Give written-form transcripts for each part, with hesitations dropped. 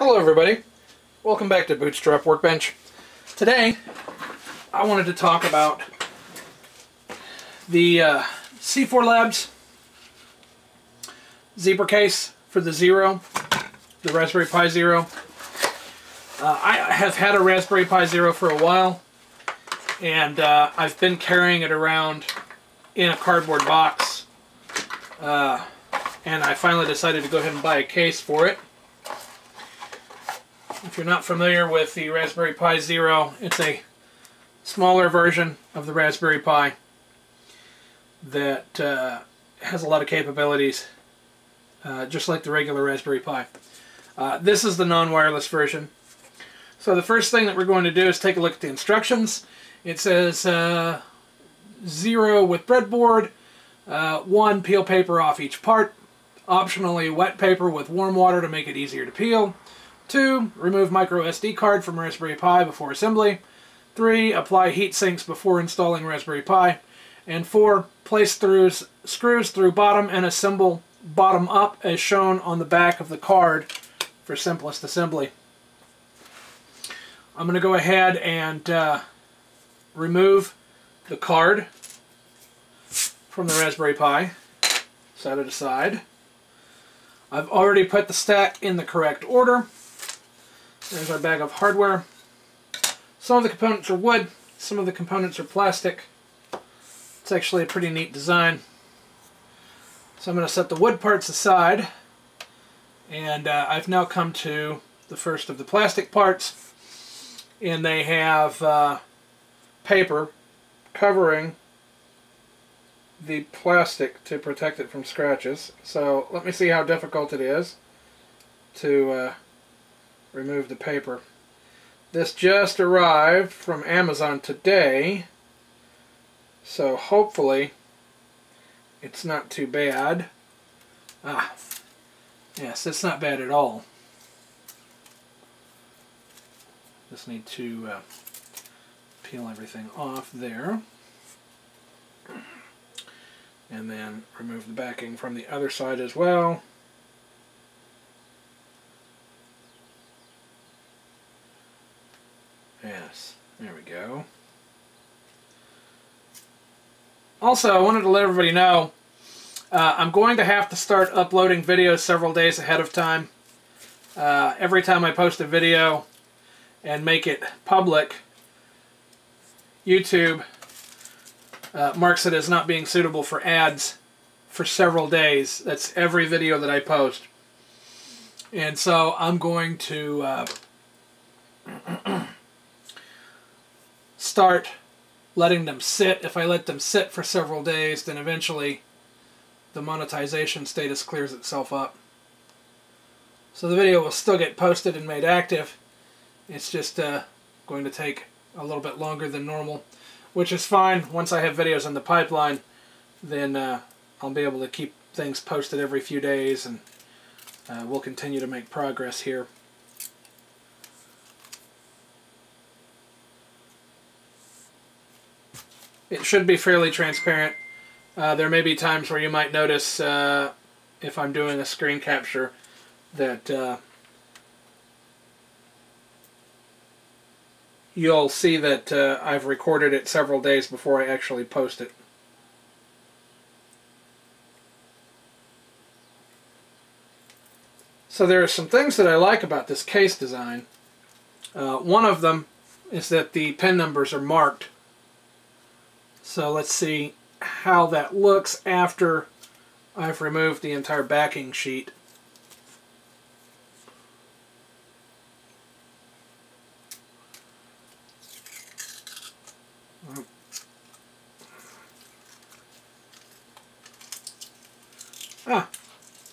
Hello everybody, welcome back to Bootstrap Workbench. Today I wanted to talk about the C4Labs zebra case for the Zero, the Raspberry Pi Zero. I have had a Raspberry Pi Zero for a while, and I've been carrying it around in a cardboard box, and I finally decided to go ahead and buy a case for it. If you're not familiar with the Raspberry Pi Zero, it's a smaller version of the Raspberry Pi that has a lot of capabilities, just like the regular Raspberry Pi. This is the non-wireless version. So the first thing that we're going to do is take a look at the instructions. It says Zero with breadboard, 1, peel paper off each part, optionally wet paper with warm water to make it easier to peel. 2, remove micro SD card from Raspberry Pi before assembly. 3, apply heat sinks before installing Raspberry Pi. And 4, place screws through bottom and assemble bottom up as shown on the back of the card for simplest assembly. I'm going to go ahead and remove the card from the Raspberry Pi, set it aside. I've already put the stack in the correct order. There's our bag of hardware. Some of the components are wood, some of the components are plastic. It's actually a pretty neat design. So I'm going to set the wood parts aside, and I've now come to the first of the plastic parts, and they have paper covering the plastic to protect it from scratches. So let me see how difficult it is to remove the paper. This just arrived from Amazon today, so hopefully it's not too bad. Yes, it's not bad at all. Just need to peel everything off there, and then remove the backing from the other side as well. Yes, there we go. Also, I wanted to let everybody know I'm going to have to start uploading videos several days ahead of time. Every time I post a video and make it public, YouTube marks it as not being suitable for ads for several days. That's every video that I post. And so I'm going to start letting them sit. If I let them sit for several days, then eventually the monetization status clears itself up. So the video will still get posted and made active. It's just going to take a little bit longer than normal, which is fine. Once I have videos in the pipeline, then I'll be able to keep things posted every few days, and we'll continue to make progress here. It should be fairly transparent. There may be times where you might notice, if I'm doing a screen capture, that you'll see that I've recorded it several days before I actually post it. So there are some things that I like about this case design. One of them is that the pin numbers are marked. So let's see how that looks after I've removed the entire backing sheet.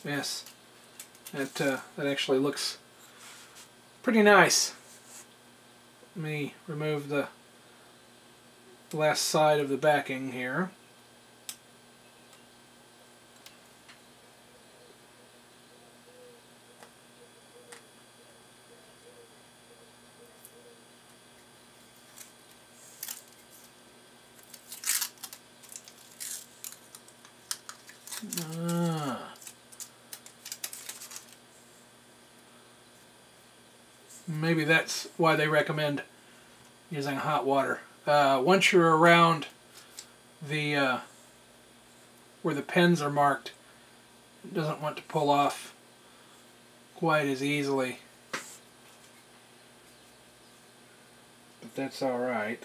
Yes, that actually looks pretty nice. Let me remove the last side of the backing here. Maybe that's why they recommend using hot water. Once you're around the where the pins are marked, it doesn't want to pull off quite as easily. But that's alright.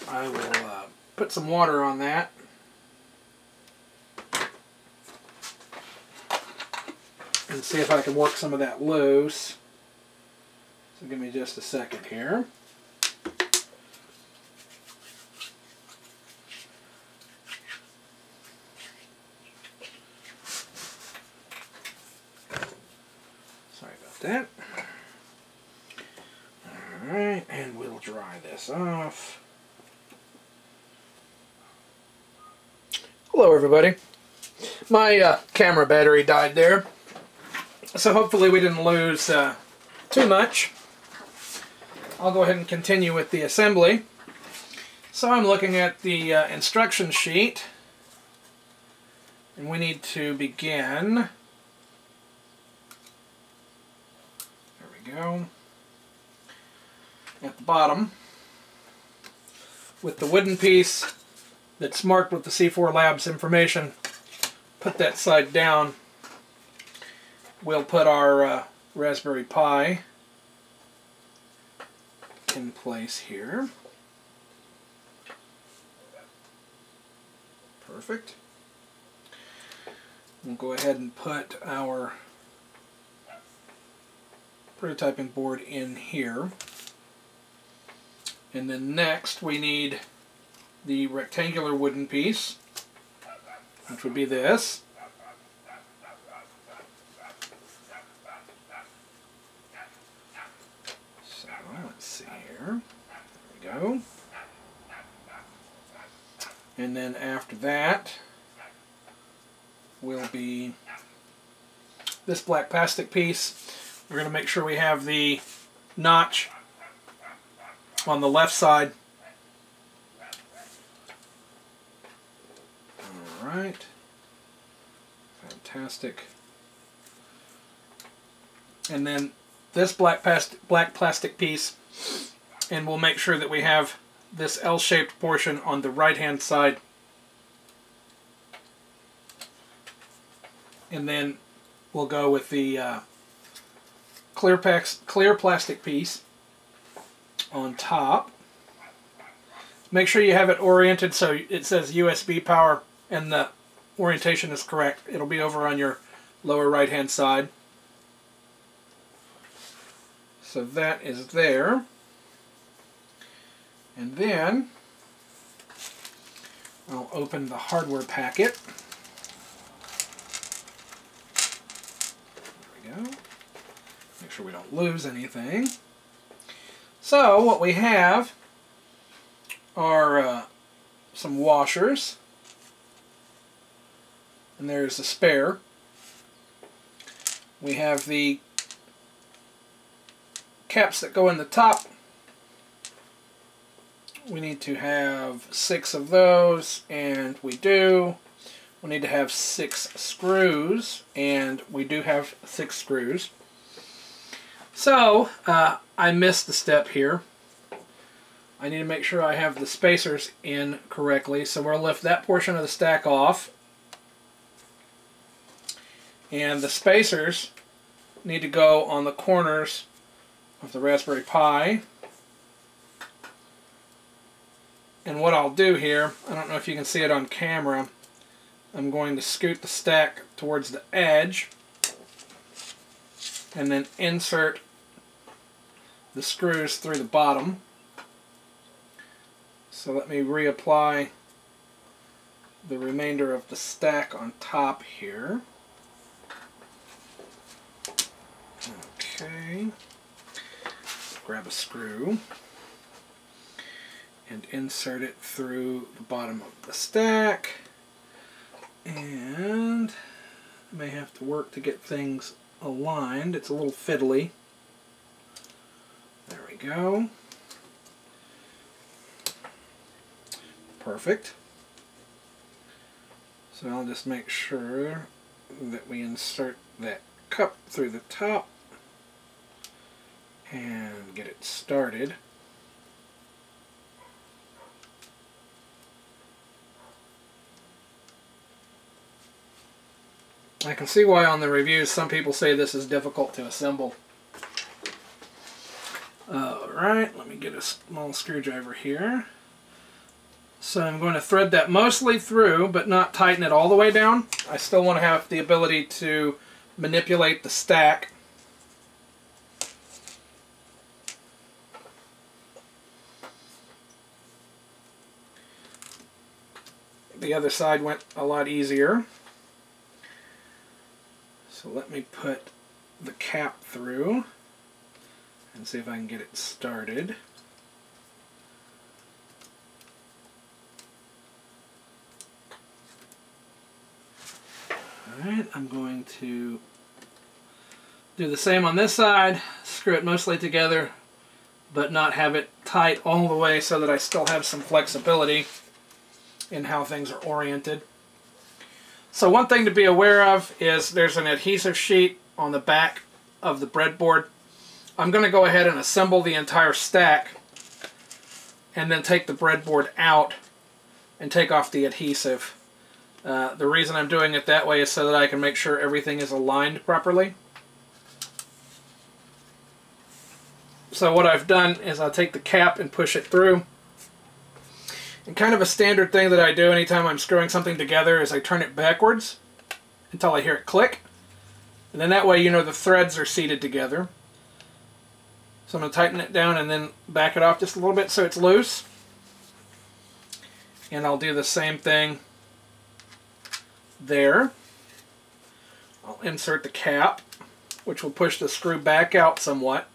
I will put some water on that. And see if I can work some of that loose. So give me just a second here. Sorry about that. Alright, and we'll dry this off. Hello everybody. My camera battery died there. So hopefully we didn't lose too much. I'll go ahead and continue with the assembly. So I'm looking at the instruction sheet. And we need to begin. There we go. At the bottom. With the wooden piece that's marked with the C4Labs information. Put that side down. We'll put our Raspberry Pi in place here. Perfect. We'll go ahead and put our prototyping board in here. And then next we need the rectangular wooden piece, which would be this. So let's see here. There we go. And then after that will be this black plastic piece. We're going to make sure we have the notch on the left side. Alright. Fantastic. And then this black plastic piece, and we'll make sure that we have this L-shaped portion on the right hand side. And then we'll go with the clear plastic piece on top. Make sure you have it oriented so it says USB power and the orientation is correct. It'll be over on your lower right hand side. So that is there. And then I'll open the hardware packet. There we go. Make sure we don't lose anything. So what we have are some washers, and there's a spare. We have the caps that go in the top. We need to have 6 of those, and we do. We need to have 6 screws, and we do have 6 screws. So, I missed the step here. I need to make sure I have the spacers in correctly, so we'll lift that portion of the stack off. And the spacers need to go on the corners of the Raspberry Pi. And what I'll do here, I don't know if you can see it on camera, I'm going to scoot the stack towards the edge and then insert the screws through the bottom. So let me reapply the remainder of the stack on top here. Okay, grab a screw and insert it through the bottom of the stack, and I may have to work to get things aligned. It's a little fiddly. There we go. Perfect. So I'll just make sure that we insert that cup through the top. and get it started. I can see why on the reviews some people say this is difficult to assemble. Alright, let me get a small screwdriver here. So I'm going to thread that mostly through, but not tighten it all the way down. I still want to have the ability to manipulate the stack. The other side went a lot easier. So let me put the cap through and see if I can get it started. Alright, I'm going to do the same on this side, screw it mostly together, but not have it tight all the way so that I still have some flexibility in how things are oriented. So one thing to be aware of is there's an adhesive sheet on the back of the breadboard. I'm going to go ahead and assemble the entire stack and then take the breadboard out and take off the adhesive. The reason I'm doing it that way is so that I can make sure everything is aligned properly. So what I've done is I'll take the cap and push it through. And kind of a standard thing that I do anytime I'm screwing something together is I turn it backwards until I hear it click. And then that way you know the threads are seated together. So I'm going to tighten it down and then back it off just a little bit so it's loose. And I'll do the same thing there. I'll insert the cap, which will push the screw back out somewhat.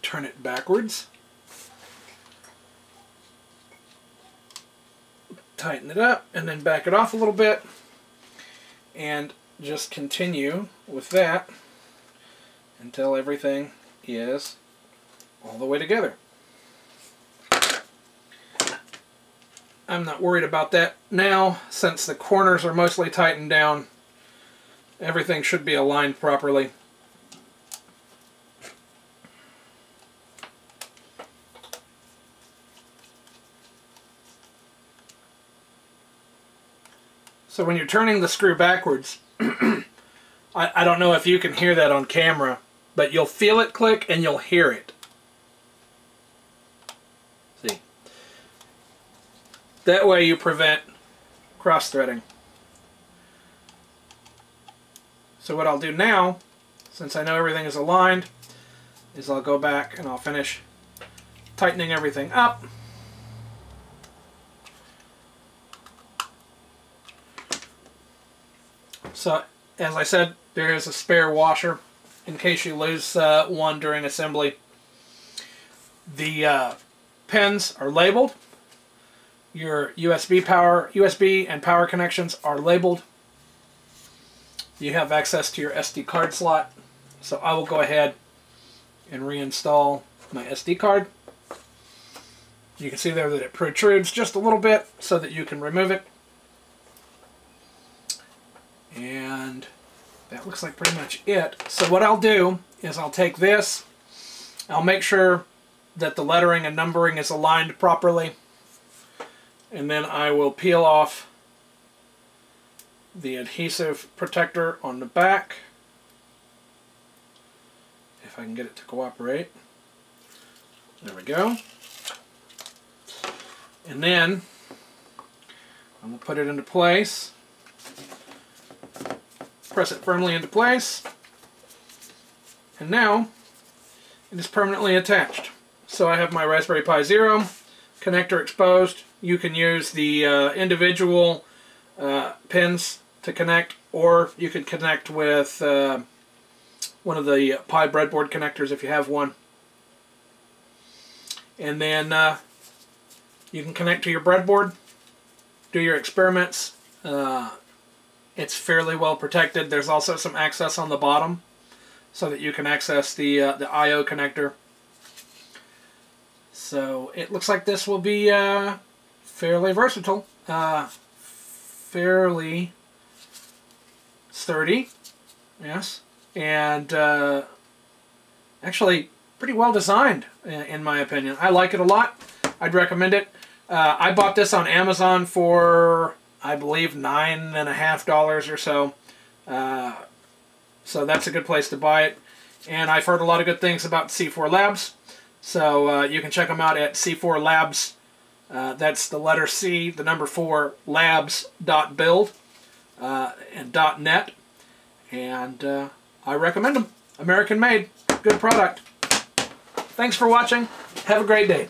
Turn it backwards. Tighten it up and then back it off a little bit and just continue with that until everything is all the way together. I'm not worried about that now since the corners are mostly tightened down. Everything should be aligned properly. So when you're turning the screw backwards, I don't know if you can hear that on camera, but you'll feel it click and you'll hear it. See? That way you prevent cross-threading. So what I'll do now, since I know everything is aligned, is I'll go back and I'll finish tightening everything up. So, as I said, there is a spare washer in case you lose one during assembly. The pins are labeled. Your USB and power connections are labeled. You have access to your SD card slot. So I will go ahead and reinstall my SD card. You can see there that it protrudes just a little bit so that you can remove it. And that looks like pretty much it. So what I'll do is I'll take this, I'll make sure that the lettering and numbering is aligned properly, and then I will peel off the adhesive protector on the back, if I can get it to cooperate. There we go. And then I'm going to put it into place. Press it firmly into place, and now it is permanently attached. So I have my Raspberry Pi Zero connector exposed. You can use the individual pins to connect, or you could connect with one of the Pi Breadboard connectors if you have one. And then you can connect to your breadboard, do your experiments. It's fairly well protected. There's also some access on the bottom so that you can access the I/O connector. So it looks like this will be fairly versatile, fairly sturdy, yes, and actually pretty well designed, in my opinion. I like it a lot. I'd recommend it. I bought this on Amazon for, I believe, $9.50 or so. So that's a good place to buy it. And I've heard a lot of good things about C4Labs. So you can check them out at C4Labs. That's the letter C, the number 4, labs.build and .net. And I recommend them. American made. Good product. Thanks for watching. Have a great day.